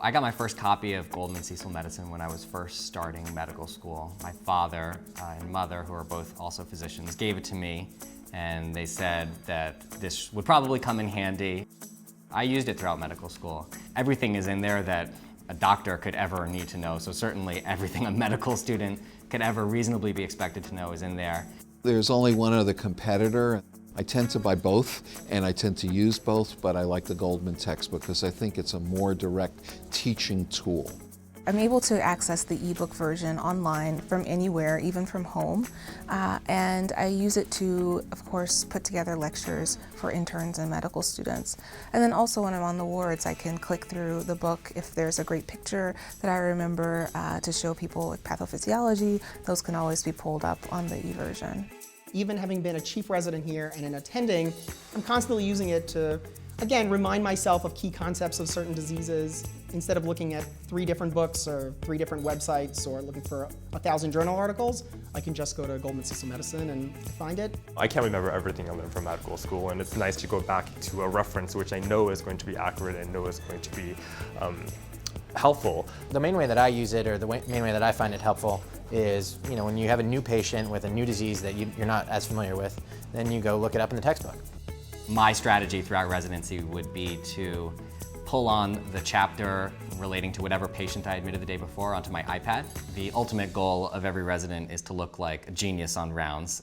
I got my first copy of Goldman-Cecil Medicine when I was first starting medical school. My father and mother, who are both also physicians, gave it to me, and they said that this would probably come in handy. I used it throughout medical school. Everything is in there that a doctor could ever need to know, so certainly everything a medical student could ever reasonably be expected to know is in there. There's only one other competitor. I tend to buy both, and I tend to use both, but I like the Goldman textbook because I think it's a more direct teaching tool. I'm able to access the ebook version online from anywhere, even from home, and I use it to, of course, put together lectures for interns and medical students. And then also when I'm on the wards, I can click through the book. If there's a great picture that I remember to show people with pathophysiology, those can always be pulled up on the e-version. Even having been a chief resident here and an attending, I'm constantly using it to, again, remind myself of key concepts of certain diseases. Instead of looking at 3 different books or 3 different websites or looking for 1,000 journal articles, I can just go to Goldman-Cecil Medicine and find it. I can't remember everything I learned from medical school, and it's nice to go back to a reference which I know is going to be accurate and know is going to be helpful. The main way that I use it, or the main way that I find it helpful, is when you have a new patient with a new disease that you're not as familiar with, then you go look it up in the textbook. My strategy throughout residency would be to pull on the chapter relating to whatever patient I admitted the day before onto my iPad. The ultimate goal of every resident is to look like a genius on rounds.